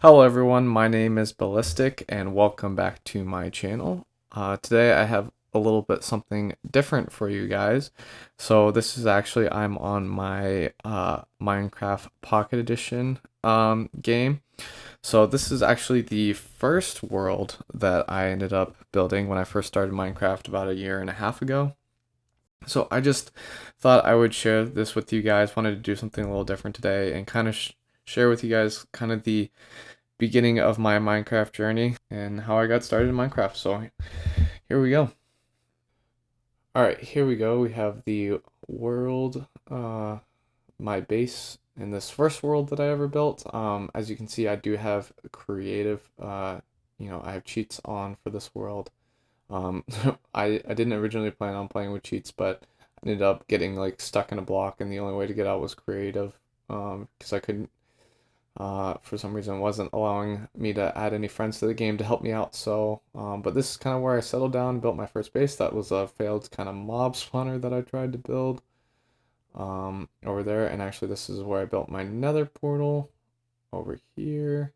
Hello everyone, my name is Bellistic and welcome back to my channel. Today I have a little bit something different for you guys. So this is actually, I'm on my Minecraft Pocket Edition game. So this is actually the first world that I ended up building when I first started Minecraft about a year and a half ago. So I just thought I would share this with you guys, wanted to do something a little different today and kind of share with you guys kind of the beginning of my Minecraft journey and how I got started in Minecraft. So here we go. All right, here we go. We have the world, my base in this first world that I ever built. As you can see, I do have creative, I have cheats on for this world. Um, I didn't originally plan on playing with cheats, but I ended up getting like stuck in a block, and the only way to get out was creative, because I couldn't for some reason wasn't allowing me to add any friends to the game to help me out. So, but this is kind of where I settled down, built my first base. That was a failed kind of mob spawner that I tried to build over there. And actually, this is where I built my nether portal over here.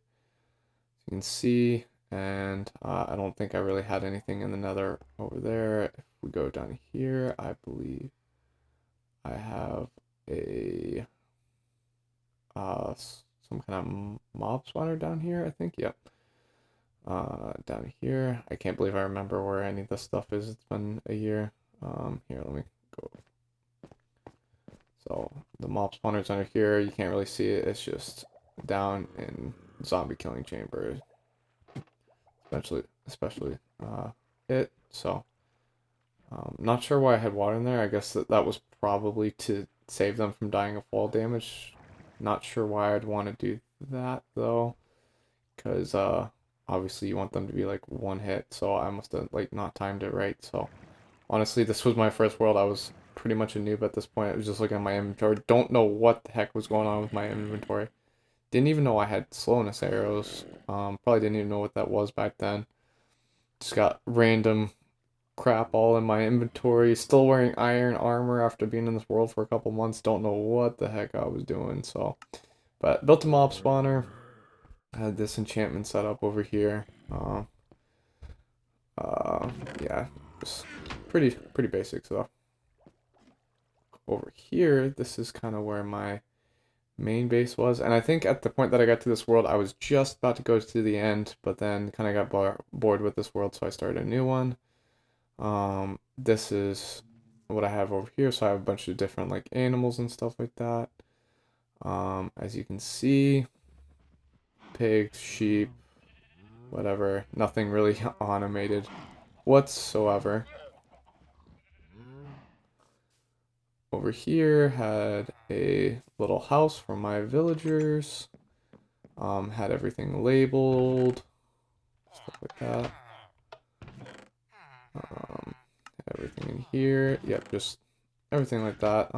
You can see, and I don't think I really had anything in the nether over there. If we go down here, I believe I have a some kind of mob spawner down here, I think. Yep. Down here, I can't believe I remember where any of this stuff is. It's been a year. Here, let me go. So the mob spawner's under here. You can't really see it. It's just down in zombie killing chamber, especially it. So not sure why I had water in there. I guess that was probably to save them from dying of fall damage. Not sure why I'd want to do that though, because obviously you want them to be like one hit. So I must have like not timed it right. So honestly, this was my first world. I was pretty much a noob at this point. I was just looking at my inventory. Don't know what the heck was going on with my inventory. Didn't even know I had slowness arrows. Probably didn't even know what that was back then. Just got random crap all in my inventory. Still wearing iron armor after being in this world for a couple months. Don't know what the heck I was doing. So, but built a mob spawner. Had this enchantment set up over here. Yeah, just pretty basic stuff. Over here, this is kind of where my main base was, and I think at the point that I got to this world, I was just about to go to the end, but then kind of got bored with this world, so I started a new one. This is what I have over here, so I have a bunch of different like animals and stuff like that. As you can see, pigs, sheep, whatever, nothing really automated whatsoever. Over here had a little house for my villagers. Had everything labeled, stuff like that. Everything in here. Yep, just everything like that.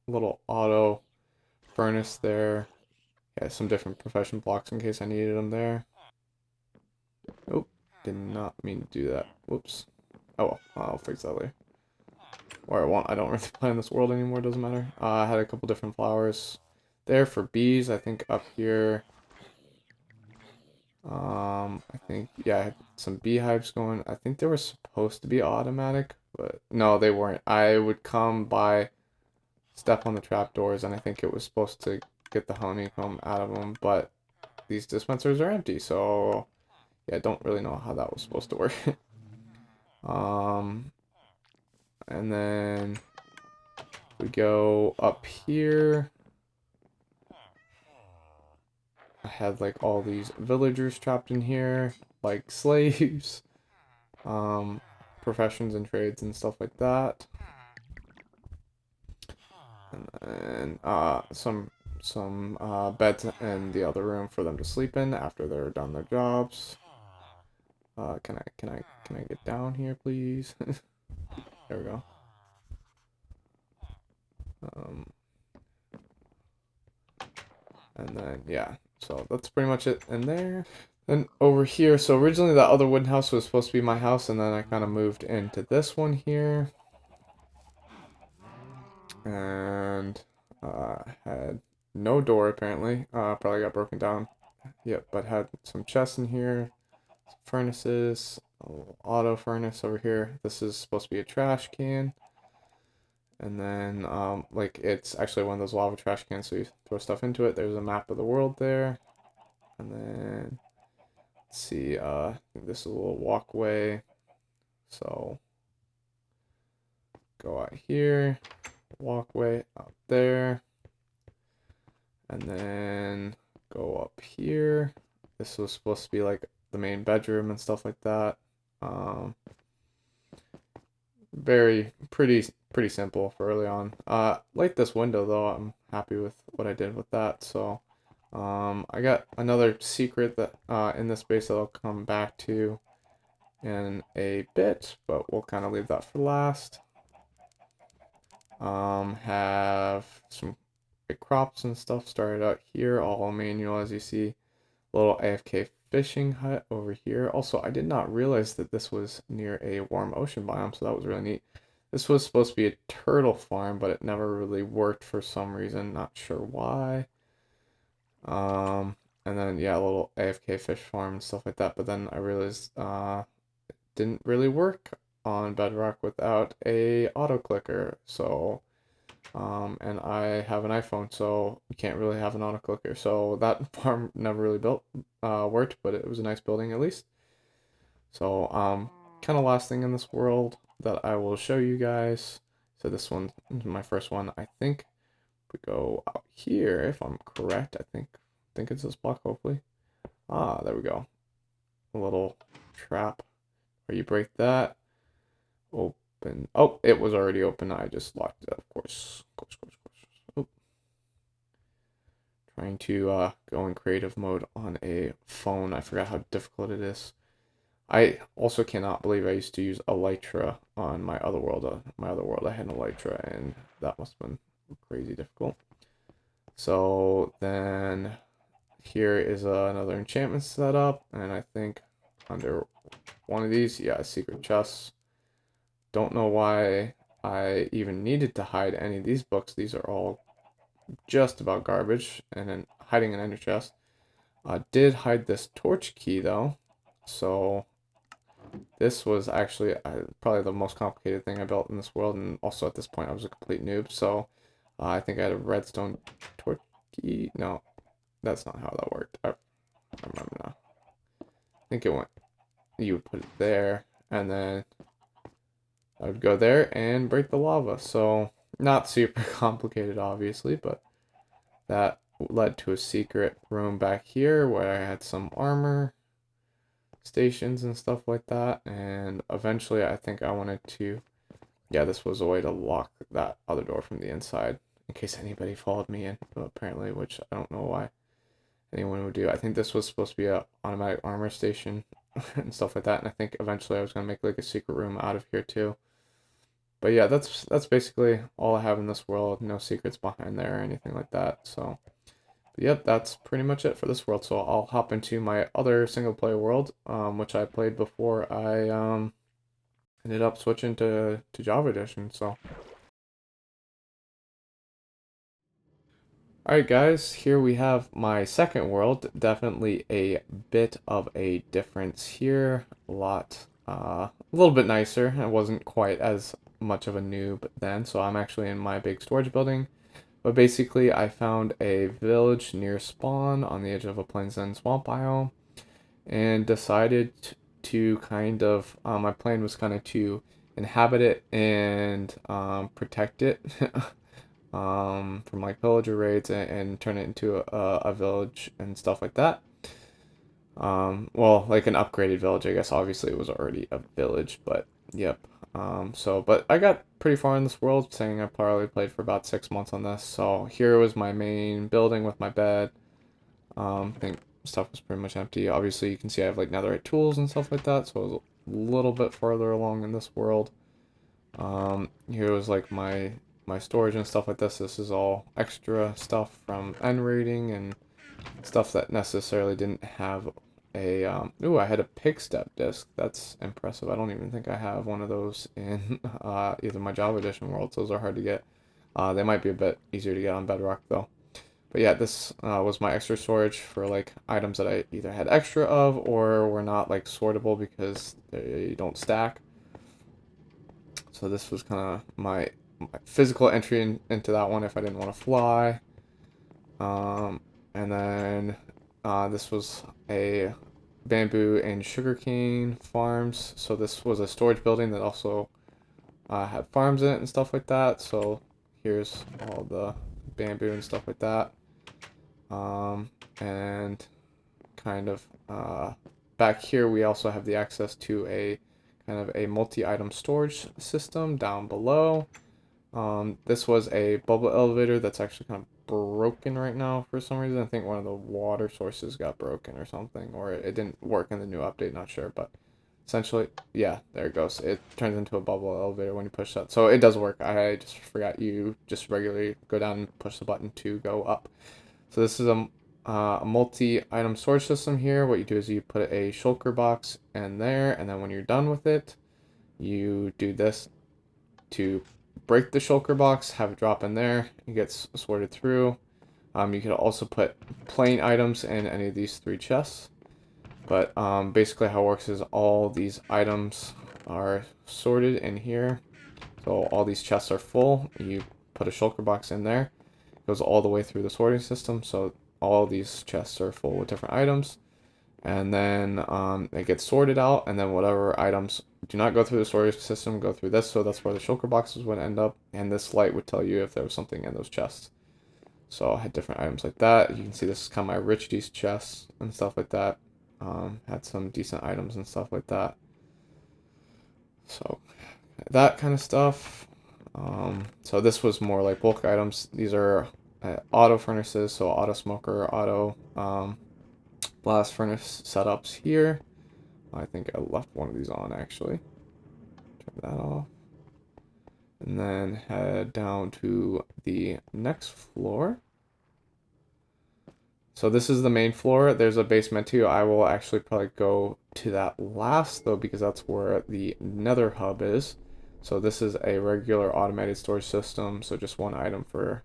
Little auto furnace there. Yeah, some different profession blocks in case I needed them there. Oh, did not mean to do that. Whoops. Oh well, I'll fix that later. Or I won't. I don't really play in this world anymore. Doesn't matter. I had a couple different flowers there for bees. I think up here. I think yeah, I had some beehives going. I think they were supposed to be automatic, but no, they weren't. I would come by, step on the trapdoors, and I think it was supposed to get the honeycomb out of them, but these dispensers are empty, so yeah, I don't really know how that was supposed to work. um, and then we go up here. I had like all these villagers trapped in here, like slaves, um, professions and trades and stuff like that. And then some beds in the other room for them to sleep in after they're done their jobs. Can I get down here, please? There we go. Um, and then yeah, so that's pretty much it in there. Then over here, so originally that other wooden house was supposed to be my house, and then I kind of moved into this one here, and had no door apparently. Probably got broken down Yep, but had some chests in here, some furnaces, a little auto furnace over here. This is supposed to be a trash can. And then, like, it's actually one of those lava trash cans, so you throw stuff into it. There's a map of the world there. And then, let's see, this is a little walkway. So, go out here, walkway out there. And then go up here. This was supposed to be like the main bedroom and stuff like that. Very pretty simple for early on. Like this window though, I'm happy with what I did with that. So I got another secret that in this base that I'll come back to in a bit, but we'll kind of leave that for last. Have some big crops and stuff started out here, all manual as you see. Little AFK fishing hut over here. Also, I did not realize that this was near a warm ocean biome, so that was really neat. This was supposed to be a turtle farm, but it never really worked for some reason. Not sure why. And then yeah, a little AFK fish farm and stuff like that. But then I realized it didn't really work on Bedrock without a auto clicker. So and I have an iPhone, so you can't really have an auto clicker. So that farm never really worked, but it was a nice building at least. So kind of last thing in this world that I will show you guys. So this one is my first one. I think we go out here if I'm correct. I think it's this block hopefully. Ah, there we go. A little trap where you break that. Open. Oh, it was already open. I just locked it, of course. Of course. Oh. Trying to go in creative mode on a phone. I forgot how difficult it is. I also cannot believe I used to use Elytra on my other world. I had an Elytra, and that must have been crazy difficult. So then here is another enchantment setup, and I think under one of these, yeah, secret chests. Don't know why I even needed to hide any of these books. These are all just about garbage, and then hiding an ender chest. Did hide this torch key though, so this was actually probably the most complicated thing I built in this world, and also at this point I was a complete noob, so I think I had a redstone torch key. No, that's not how that worked. I remember now. I think it went, you would put it there, and then I would go there and break the lava. So not super complicated, obviously, but that led to a secret room back here where I had some armor stations and stuff like that. And eventually I think I wanted to, yeah, this was a way to lock that other door from the inside in case anybody followed me in, apparently, which I don't know why anyone would do. I think this was supposed to be a automatic armor station and stuff like that. And I think eventually I was going to make like a secret room out of here too. But yeah, that's basically all I have in this world. No secrets behind there or anything like that. So, but yep, that's pretty much it for this world. So I'll hop into my other single player world, which I played before I ended up switching to Java Edition. So, all right, guys, here we have my second world. Definitely a bit of a difference here. A little bit nicer. I wasn't quite as much of a noob then, so I'm actually in my big storage building. But basically, I found a village near spawn on the edge of a plains and swamp biome, and decided to kind of, my plan was kind of to inhabit it and protect it from like villager raids and turn it into a village and stuff like that. Well, like an upgraded village, I guess. Obviously, it was already a village, but yep. But I got pretty far in this world, saying I probably played for about 6 months on this. So here was my main building with my bed. I think stuff was pretty much empty. Obviously, you can see I have like netherite tools and stuff like that, so I was a little bit further along in this world. Here was like my storage and stuff like this. This is all extra stuff from end raiding and stuff that necessarily didn't have a ooh, I had a pig step disc. That's impressive. I don't even think I have one of those in either my Java Edition worlds. Those are hard to get. They might be a bit easier to get on Bedrock though. But yeah, this was my extra storage for like items that I either had extra of or were not like sortable because they don't stack. So this was kind of my physical entry into that one if I didn't want to fly. And then this was a bamboo and sugarcane farms. So this was a storage building that also had farms in it and stuff like that. So here's all the bamboo and stuff like that. And kind of back here we also have the access to a kind of a multi-item storage system down below. This was a bubble elevator that's actually kind of broken right now for some reason. I think one of the water sources got broken or something, or it didn't work in the new update, not sure, but essentially, yeah, there it goes. It turns into a bubble elevator when you push that. So it does work. I just forgot you just regularly go down and push the button to go up. So this is a multi-item storage system here. What you do is you put a shulker box in there, and then when you're done with it, you do this to break the shulker box, have it drop in there, it gets sorted through. You could also put plain items in any of these three chests. But basically how it works is all these items are sorted in here. So all these chests are full. You put a shulker box in there. It goes all the way through the sorting system. So all these chests are full with different items. And then it gets sorted out. And then whatever items do not go through the storage system go through this. So that's where the shulker boxes would end up. And this light would tell you if there was something in those chests. So I had different items like that. You can see this is kind of my rich chests and stuff like that. Had some decent items and stuff like that. So that kind of stuff. So this was more like bulk items. These are auto furnaces, so auto smoker, auto blast furnace setups here. I think I left one of these on actually. Turn that off. And then head down to the next floor. So this is the main floor. There's a basement too. I will actually probably go to that last though because that's where the nether hub is. So this is a regular automated storage system. So just one item for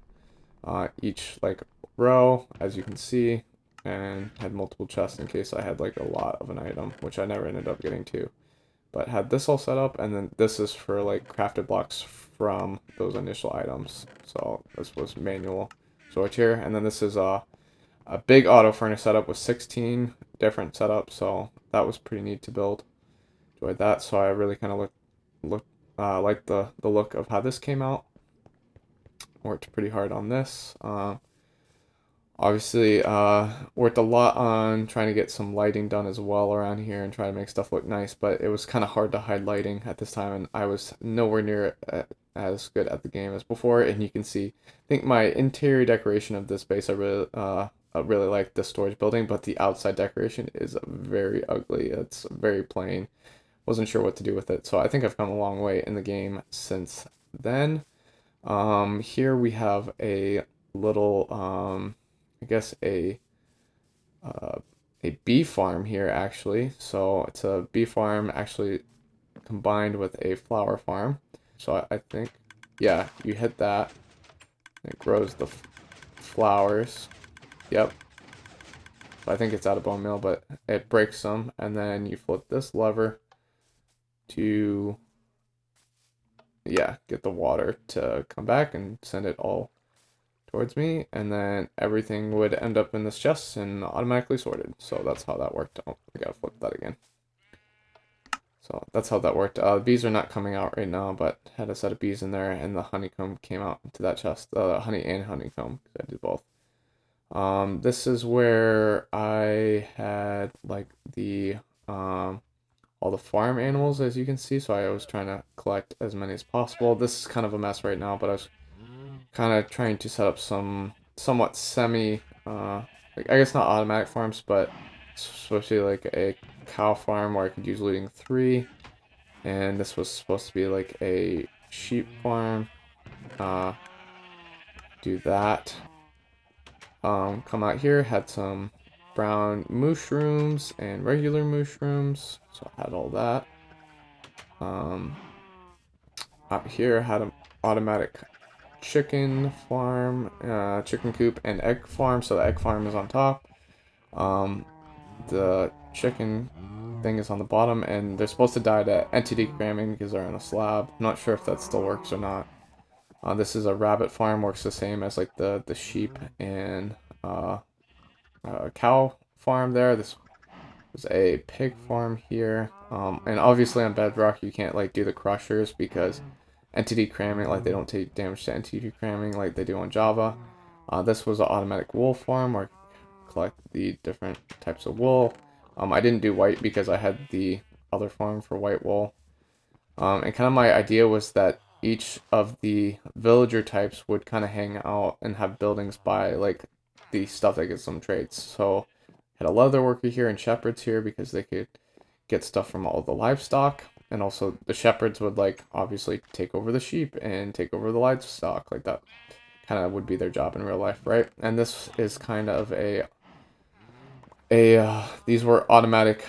each like row, as you can see, and had multiple chests in case I had like a lot of an item, which I never ended up getting to. But had this all set up, and then this is for like crafted blocks from those initial items. So this was manual storage here, and then this is a big auto furnace setup with 16 different setups, so that was pretty neat to build. Enjoyed that, so I really kind of liked the look of how this came out. Worked pretty hard on this. Obviously, worked a lot on trying to get some lighting done as well around here and try to make stuff look nice, but it was kind of hard to hide lighting at this time, and I was nowhere near as good at the game as before. And you can see, I think my interior decoration of this base, I really like the storage building, but the outside decoration is very ugly. It's very plain. Wasn't sure what to do with it, so I think I've come a long way in the game since then. Here we have a little, I guess a bee farm here actually. So it's a bee farm actually combined with a flower farm. So I think, yeah, you hit that, it grows the flowers. Yep. I think it's out of bone meal, but it breaks them, and then you flip this lever to, yeah, get the water to come back and send it all towards me, and then everything would end up in this chest and automatically sorted. So that's how that worked. Oh, I gotta flip that again. So that's how that worked. Bees are not coming out right now, but had a set of bees in there, and the honeycomb came out into that chest. Honey and honeycomb, because I did both. This is where I had like the all the farm animals, as you can see. So I was trying to collect as many as possible. This is kind of a mess right now, but I was kind of trying to set up some somewhat semi, like, I guess not automatic farms, but especially like a cow farm where I could use looting 3, and this was supposed to be like a sheep farm. Do that. Come out here, had some brown mushrooms and regular mushrooms, so I had all that. Out here had an automatic chicken farm, chicken coop, and egg farm. So the egg farm is on top. The chicken thing is on the bottom, and they're supposed to die to entity cramming because they're on a slab. I'm not sure if that still works or not. This is a rabbit farm, works the same as like the sheep and cow farm there. This was a pig farm here. And obviously on Bedrock you can't like do the crushers because entity cramming, like they don't take damage to entity cramming like they do on Java. This was an automatic wool farm where I collect the different types of wool. I didn't do white because I had the other farm for white wool. And kind of my idea was that each of the villager types would kind of hang out and have buildings by like the stuff that gets them traits. So had a leather worker here and shepherds here because they could get stuff from all the livestock. And also the shepherds would like obviously take over the sheep and take over the livestock. Like that kind of would be their job in real life, right? And this is kind of these were automatic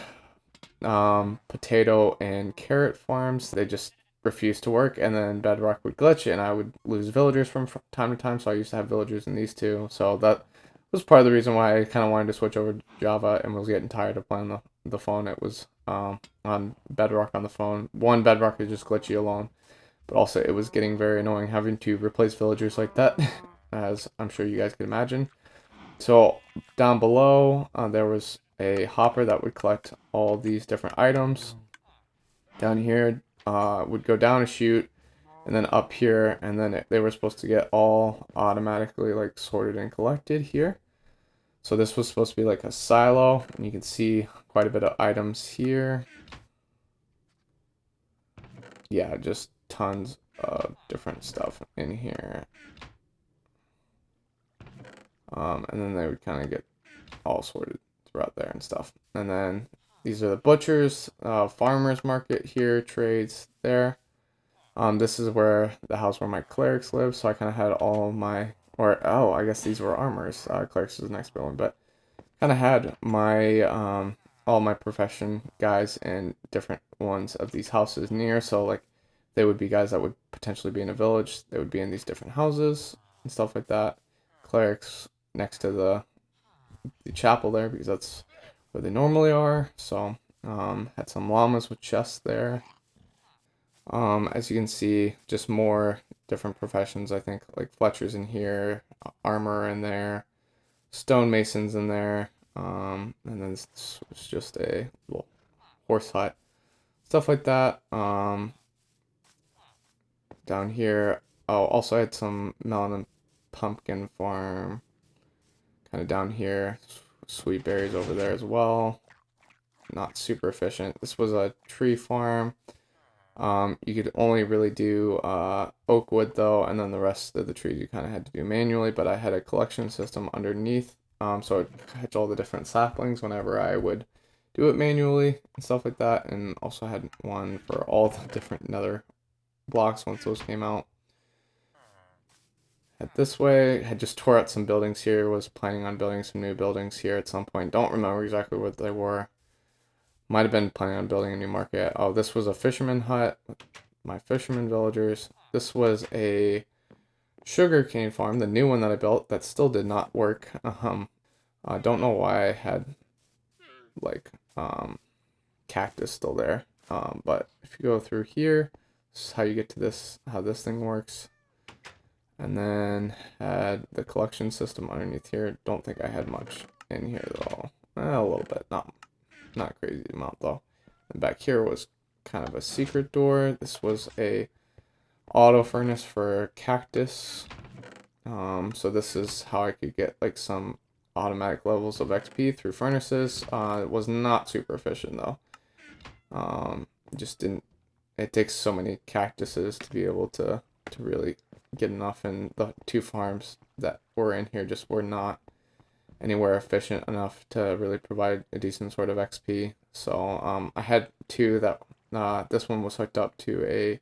potato and carrot farms. They just refused to work, and then Bedrock would glitch, and I would lose villagers from time to time. So I used to have villagers in these two. So that was part of the reason why I kind of wanted to switch over to Java and was getting tired of playing the phone. It was on Bedrock on the phone. One, Bedrock is just glitchy alone, but also it was getting very annoying having to replace villagers like that, as I'm sure you guys can imagine. So down below, there was a hopper that would collect all these different items. Down here, would go down a chute, and then up here, and then they were supposed to get all automatically like sorted and collected here. So this was supposed to be like a silo, and you can see quite a bit of items here. Yeah, just tons of different stuff in here. And then they would kind of get all sorted throughout there and stuff. And then these are the butchers, farmers market here, trades there. This is where the house where my clerics live. So I kind of had all my, or oh, I guess these were armors. Clerics is the next building, but kind of had my all my profession guys and different ones of these houses near. So like they would be guys that would potentially be in a village. They would be in these different houses and stuff like that. Clerics next to the chapel there because that's where they normally are. So had some llamas with chests there. As you can see, just more different professions. I think like Fletcher's in here, armor in there, stonemasons in there, and then this was just a little horse hut, stuff like that. Down here, oh, also I had some melon and pumpkin farm, kind of down here. Sweet berries over there as well. Not super efficient. This was a tree farm. You could only really do oak wood though, and then the rest of the trees you kind of had to do manually, but I had a collection system underneath, so I'd catch all the different saplings whenever I would do it manually and stuff like that, and also had one for all the different nether blocks once those came out. Head this way, had just tore out some buildings here, was planning on building some new buildings here at some point, don't remember exactly what they were. Might have been planning on building a new market. Oh, this was a fisherman hut. My fisherman villagers. This was a sugarcane farm, the new one that I built that still did not work. I don't know why I had like cactus still there. But if you go through here, this is how you get to this, how this thing works. And then had the collection system underneath here. Don't think I had much in here though. A little bit, not a crazy amount though. And back here was kind of a secret door. This was a auto furnace for cactus. So this is how I could get like some automatic levels of XP through furnaces. It was not super efficient though. Just didn't. It takes so many cactuses to be able to really get enough, and the two farms that were in here just were not anywhere efficient enough to really provide a decent sort of XP. So I had two that this one was hooked up to a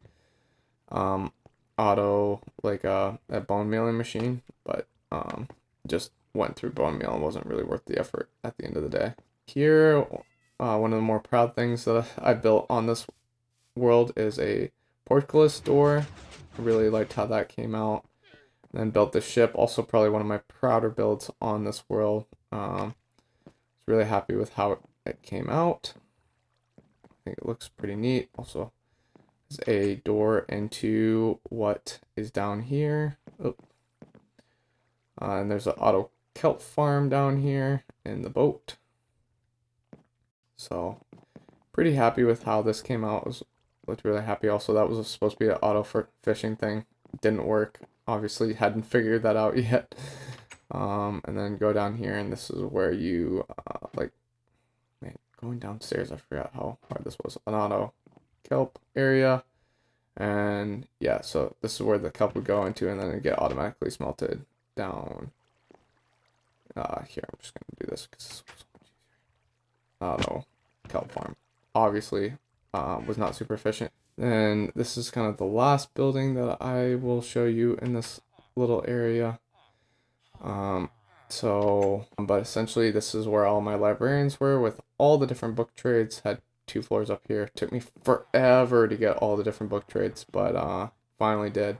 auto like a bone mealing machine, but just went through bone meal and wasn't really worth the effort at the end of the day. Here, one of the more proud things that I built on this world is a portcullis door. I really liked how that came out. And then built the ship. Also, probably one of my prouder builds on this world. Was really happy with how it came out. I think it looks pretty neat. Also, there's a door into what is down here. Oh. And there's an auto kelp farm down here in the boat. So pretty happy with how this came out. Looked really happy. Also, that was supposed to be an auto fishing thing. Didn't work. Obviously, hadn't figured that out yet. And then go down here, and this is where you like, man, going downstairs. I forgot how hard this was. An auto kelp area, and yeah, so this is where the kelp would go into, and then it get automatically smelted down. Here I'm just gonna do this because this was so much easier. Auto kelp farm obviously was not super efficient. And this is kind of the last building that I will show you in this little area. But essentially this is where all my librarians were with all the different book trades. Had 2 floors up here. Took me forever to get all the different book trades, but finally did.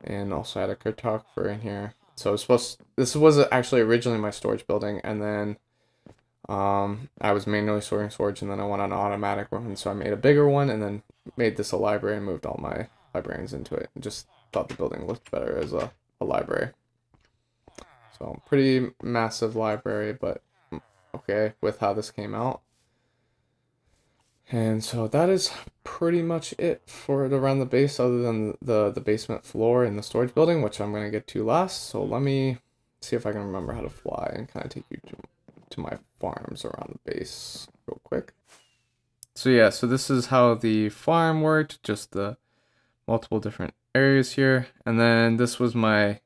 And also had a cartographer in here. So this was actually originally my storage building, and then I was manually sorting storage, and then I went on automatic one, so I made a bigger one, and then made this a library and moved all my librarians into it. And just thought the building looked better as a library. So pretty massive library, but okay with how this came out. And so that is pretty much it for it around the base, other than the basement floor in the storage building, which I'm going to get to last. So let me see if I can remember how to fly and kind of take you to my farms around the base real quick. So yeah, so this is how the farm worked, just the multiple different areas here. And then this was my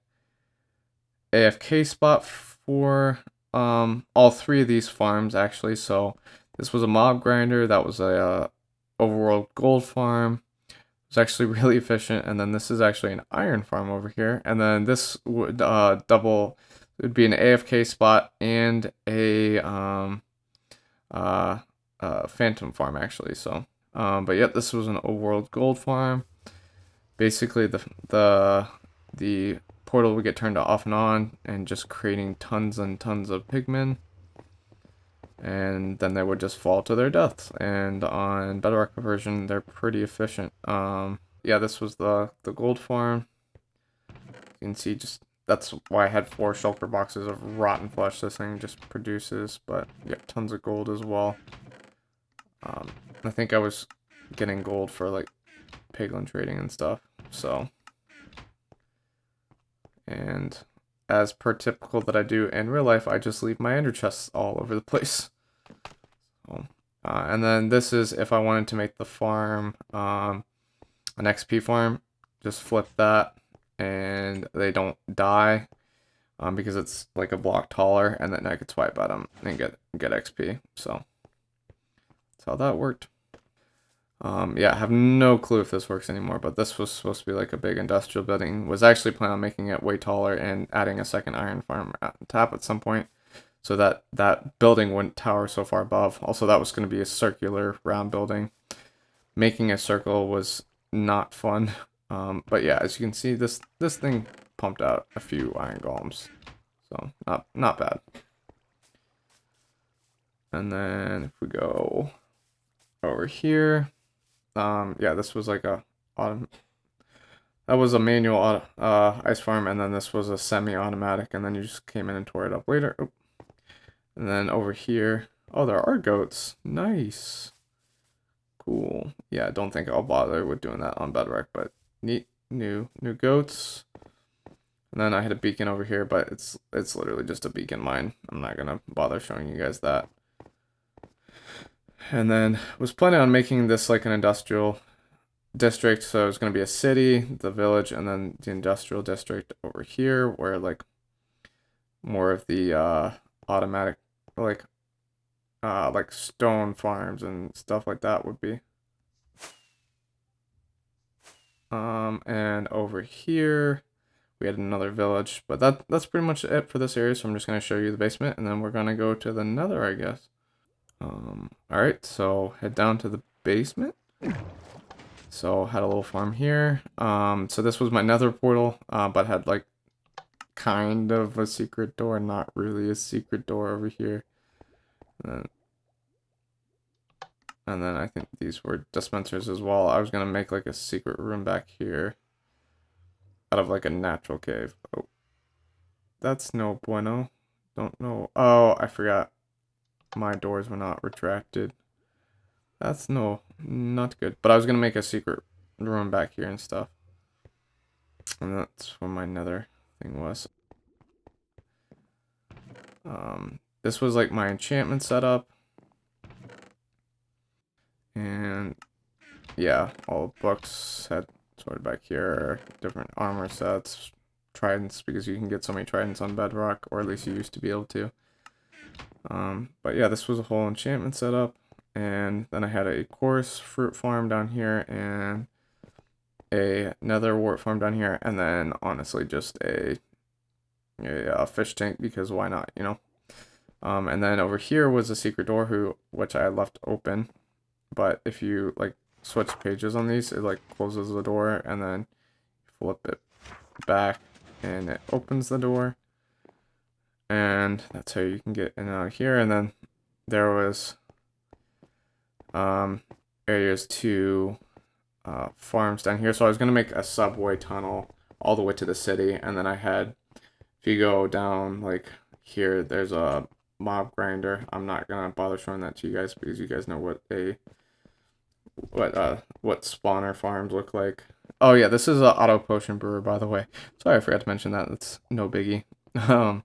AFK spot for all 3 of these farms actually. So this was a mob grinder, that was a overworld gold farm. It was actually really efficient. And then this is actually an iron farm over here. And then this would double, it would be an AFK spot and a phantom farm actually. So but yet this was an overworld gold farm. Basically the portal would get turned off and on, and just creating tons and tons of pigmen, and then they would just fall to their deaths. And on Bedrock version, they're pretty efficient. Yeah, this was the gold farm. You can see, just that's why I had 4 shulker boxes of rotten flesh this thing just produces, but yeah, tons of gold as well. I think I was getting gold for like piglin trading and stuff, so. And as per typical that I do in real life, I just leave my ender chests all over the place. So, and then this is if I wanted to make the farm an XP farm, just flip that and they don't die because it's like a block taller, and then I could swipe at them and get XP. So that's how that worked. Yeah, I have no clue if this works anymore, but this was supposed to be like a big industrial building. Was actually planning on making it way taller and adding a second iron farm at the top at some point, so that that building wouldn't tower so far above. Also, that was going to be a circular round building. Making a circle was not fun. But yeah, as you can see, this thing pumped out a few iron golems, so not bad. And then if we go over here. Yeah, this was like that was a manual ice farm, and then this was a semi-automatic, and then you just came in and tore it up later. Oop. And then over here, oh, there are goats. Nice. Cool. Yeah, I don't think I'll bother with doing that on Bedrock, but neat. New goats. And then I had a beacon over here, but it's literally just a beacon mine. I'm not gonna bother showing you guys that. And then was planning on making this like an industrial district, so it was going to be a city, the village, and then the industrial district over here, where like more of the automatic like stone farms and stuff like that would be. And over here we had another village, but that's pretty much it for this area. So I'm just going to show you the basement, and then we're going to go to the nether, I guess. All right, so head down to the basement. So had a little farm here. So this was my nether portal, but had like kind of a secret door, not really a secret door over here. And then I think these were dispensers as well. I was gonna make like a secret room back here out of like a natural cave. Oh, that's no bueno. Don't know. Oh, I forgot. My doors were not retracted. That's not good. But I was gonna make a secret room back here and stuff. And that's where my nether thing was. This was like my enchantment setup. And yeah, all books had sorted back here, different armor sets, tridents, because you can get so many tridents on Bedrock, or at least you used to be able to. But yeah, this was a whole enchantment setup, and then I had a coarse fruit farm down here, and a nether wart farm down here, and then honestly just a fish tank, because why not, you know? And then over here was a secret door which I left open, but if you like switch pages on these, it like closes the door, and then flip it back and it opens the door, and that's how you can get in and out of here. And then there was areas to farms down here, so I was gonna make a subway tunnel all the way to the city. And then I had, if you go down like here, there's a mob grinder. I'm not gonna bother showing that to you guys because you guys know what spawner farms look like. Oh yeah, this is an auto potion brewer, by the way. Sorry, I forgot to mention that. That's no biggie. But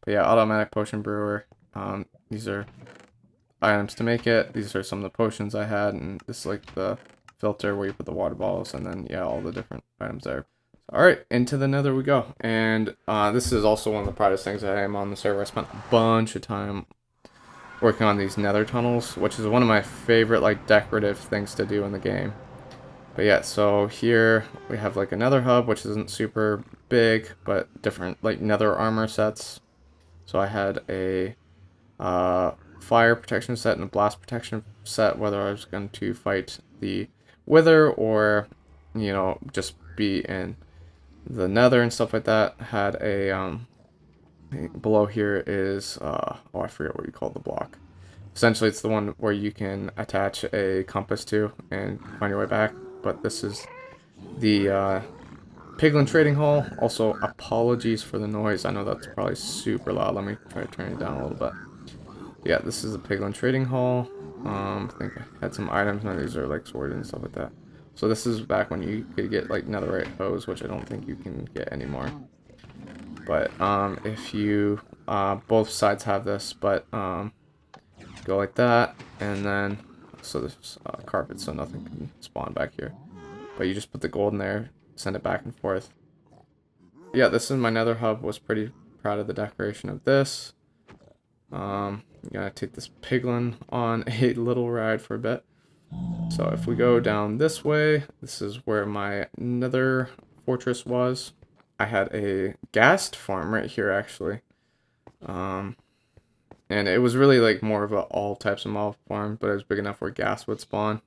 yeah, automatic potion brewer. These are items to make it. These are some of the potions I had, and this is like the filter where you put the water bottles, and then yeah, all the different items there. All right, into the nether we go. And this is also one of the proudest things I am on the server. I spent a bunch of time working on these nether tunnels, which is one of my favorite like decorative things to do in the game. But yeah, so here we have like a nether hub, which isn't super big, but different like nether armor sets. So I had a fire protection set and a blast protection set, whether I was going to fight the wither or, you know, just be in the nether and stuff like that. Had a below here is oh, I forget what you call the block. Essentially it's the one where you can attach a compass to and find your way back. But this is the Piglin Trading Hall. Also, apologies for the noise. I know that's probably super loud. Let me try to turn it down a little bit. Yeah, this is the Piglin Trading Hall. I think I had some items. Now these are like swords and stuff like that. So this is back when you could get like netherite hose, which I don't think you can get anymore. But if you both sides have this, but go like that, and then so there's carpet, so nothing can spawn back here. But you just put the gold in there, send it back and forth. Yeah, this is my nether hub. Was pretty proud of the decoration of this. I'm gonna take this piglin on a little ride for a bit. So if we go down this way, this is where my nether fortress was. I had a ghast farm right here actually. And it was really like more of a all types of mob farm, but it was big enough where ghast would spawn.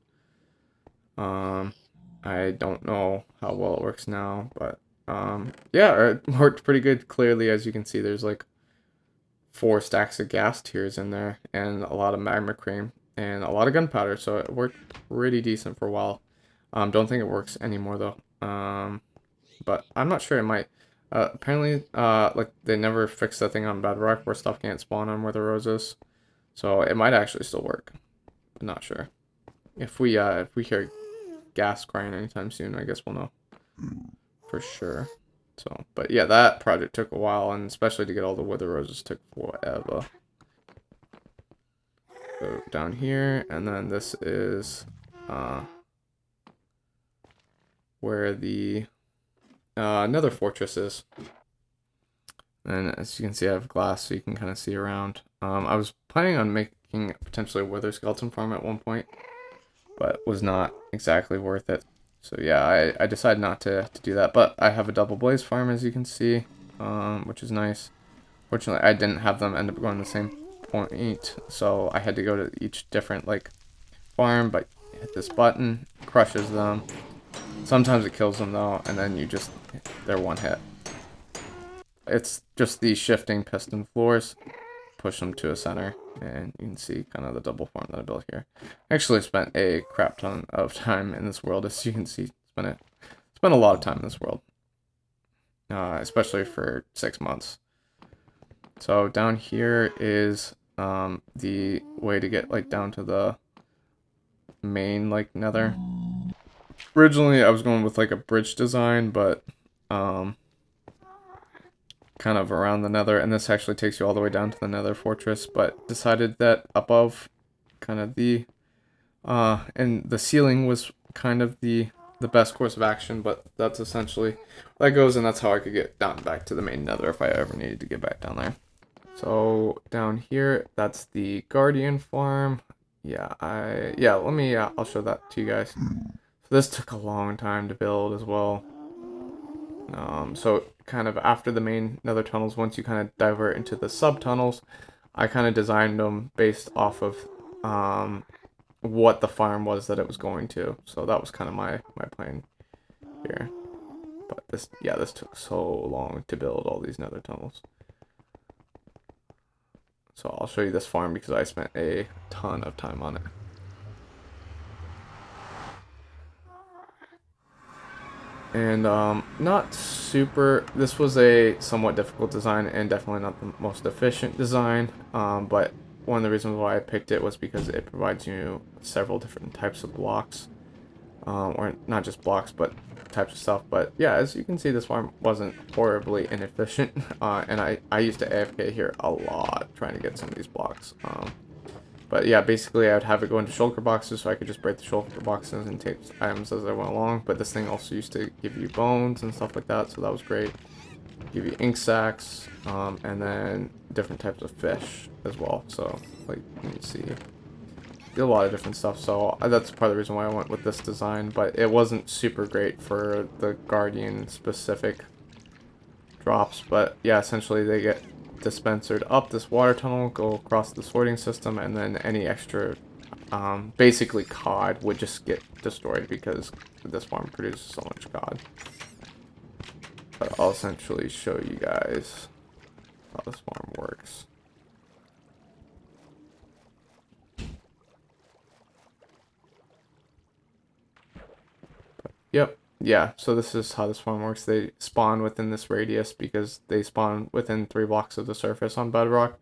I don't know how well it works now, but yeah, it worked pretty good. Clearly, as you can see, there's like 4 stacks of ghast tears in there, and a lot of magma cream, and a lot of gunpowder, so it worked pretty decent for a while. Don't think it works anymore though. But I'm not sure it might. Apparently, like they never fixed that thing on Bedrock where stuff can't spawn on where the roses, so it might actually still work. I'm not sure. If we hear ghast crying anytime soon, I guess we'll know for sure. So, but yeah, that project took a while, and especially to get all the wither roses took forever. Go down here, and then this is where the nether fortress is. And as you can see, I have glass, so you can kind of see around. I was planning on making potentially a wither skeleton farm at one point, but was not exactly worth it. So yeah, I decided not to do that. But I have a double blaze farm, as you can see, which is nice. Fortunately, I didn't have them end up going to the same point, so I had to go to each different like farm. But hit this button, crushes them, Sometimes it kills them though, and then they're one hit. It's just these shifting piston floors. Push them to a center, and you can see kind of the double farm that I built here. I actually spent a crap ton of time in this world, as you can see. Spent a lot of time in this world, especially for 6 months. So down here is the way to get like down to the main like nether. Originally I was going with like a bridge design, but kind of around the nether, and this actually takes you all the way down to the nether fortress, but decided that above kind of the and the ceiling was kind of the best course of action, but that's essentially that goes, and that's how I could get down back to the main nether if I ever needed to get back down there. So down here, that's the guardian farm. I'll show that to you guys. So this took a long time to build as well. So kind of after the main nether tunnels, once you kind of divert into the sub tunnels, I kind of designed them based off of what the farm was that it was going to. So that was kind of my plan here. But this took so long to build all these nether tunnels. So I'll show you this farm because I spent a ton of time on it. And this was a somewhat difficult design and definitely not the most efficient design, but one of the reasons why I picked it was because it provides you several different types of blocks, or not just blocks, but types of stuff. But yeah, as you can see, this farm wasn't horribly inefficient, and I used to AFK here a lot trying to get some of these blocks. But yeah, basically I would have it go into shulker boxes so I could just break the shulker boxes and take items as I went along. But this thing also used to give you bones and stuff like that, so that was great. Give you ink sacs, and then different types of fish as well. So like you can see, a lot of different stuff. So that's part of the reason why I went with this design. But it wasn't super great for the Guardian specific drops. But yeah, essentially they get dispensered up this water tunnel, go across the sorting system, and then any extra basically cod would just get destroyed because this farm produces so much cod. But I'll essentially show you guys how this farm works. Yep. Yeah, so this is how this farm works. They spawn within this radius because they spawn within 3 blocks of the surface on Bedrock.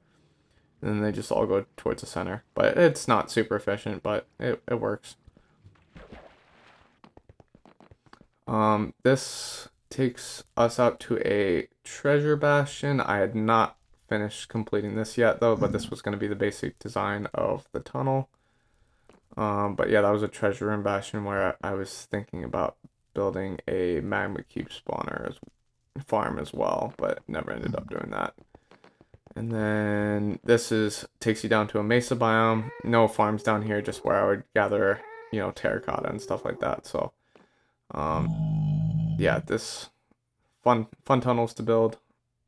And then they just all go towards the center. But it's not super efficient, but it works. This takes us out to a treasure bastion. I had not finished completing this yet, though, but this was going to be the basic design of the tunnel. But yeah, that was a treasure room bastion where I was thinking about building a magma cube spawner farm as well, but never ended up doing that. And then takes you down to a mesa biome. No farms down here, just where I would gather, terracotta and stuff like that. So, yeah, this fun tunnels to build.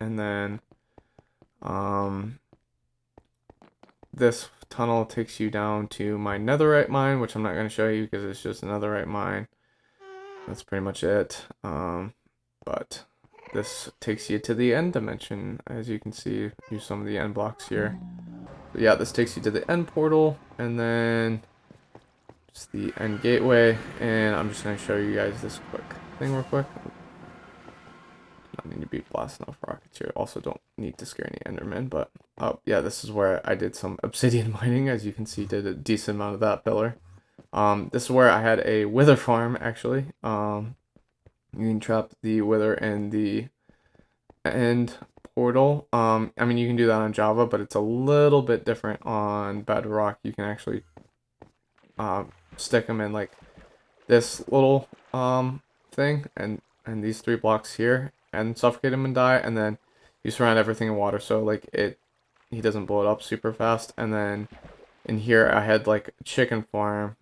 And then, this tunnel takes you down to my netherite mine, which I'm not going to show you because it's just a netherite mine. That's pretty much it. But this takes you to the end dimension, as you can see. Use some of the end blocks here. So yeah, this takes you to the end portal, and then just the end gateway. And I'm just going to show you guys this quick thing real quick. Not need to be blasting off rockets here. Also don't need to scare any endermen, but yeah, this is where I did some obsidian mining. As you can see, did a decent amount of that pillar. This is where I had a wither farm, actually. You can trap the wither in the end portal. I mean, you can do that on Java, but it's a little bit different on Bedrock. You can actually stick them in like this little thing and these 3 blocks here and suffocate him and die, and then you surround everything in water so like he doesn't blow it up super fast. And then in here I had like a chicken farm,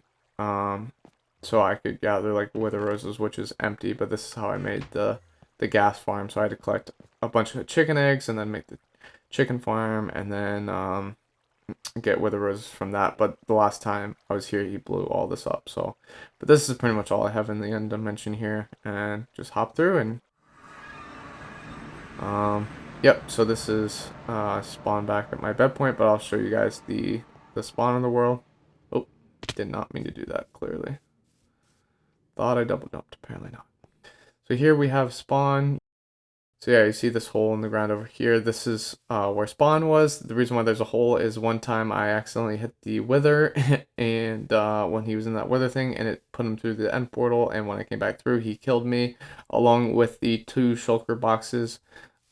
so I could gather like wither roses, which is empty, but this is how I made the gas farm. So I had to collect a bunch of chicken eggs and then make the chicken farm, and then get wither roses from that. But the last time I was here, he blew all this up. So, but this is pretty much all I have in the end dimension here, and just hop through and yep. So this is spawn back at my bed point, but I'll show you guys the spawn of the world. Oh, did not mean to do that. Clearly, thought I double jumped. Apparently not. So here we have spawn. So yeah, you see this hole in the ground over here. This is where spawn was. The reason why there's a hole is one time I accidentally hit the wither, and when he was in that wither thing, and it put him through the end portal, and when I came back through, he killed me, along with the 2 shulker boxes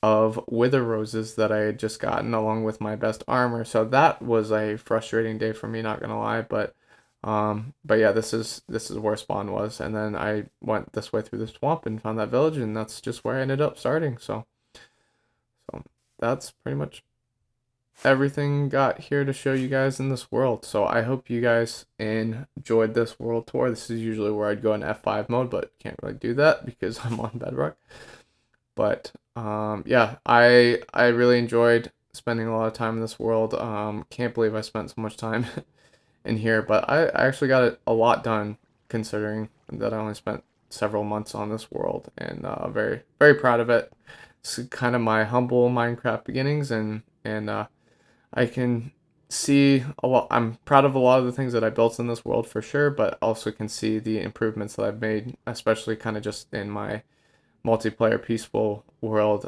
of wither roses that I had just gotten, along with my best armor. So that was a frustrating day for me, not gonna lie, but yeah, this is where spawn was, and then I went this way through the swamp and found that village, and that's just where I ended up starting. So that's pretty much everything got here to show you guys in this world. So I hope you guys enjoyed this world tour. This is usually where I'd go in F5 mode, but can't really do that because I'm on Bedrock. But yeah, I really enjoyed spending a lot of time in this world. Can't believe I spent so much time in here, but I actually got a lot done considering that I only spent several months on this world, and very very proud of it. It's kind of my humble Minecraft beginnings, and I can see a lot. I'm proud of a lot of the things that I built in this world for sure, but also can see the improvements that I've made, especially kind of just in my multiplayer peaceful world.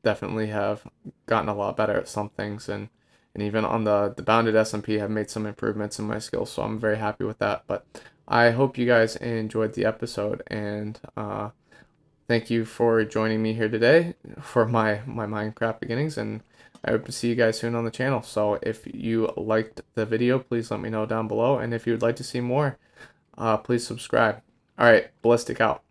Definitely have gotten a lot better at some things, and even on the bounded SMP have made some improvements in my skills, so I'm very happy with that. But I hope you guys enjoyed the episode, and thank you for joining me here today for my Minecraft beginnings, and I hope to see you guys soon on the channel. So if you liked the video, please let me know down below, and if you would like to see more, please subscribe. All right, Bellistic out.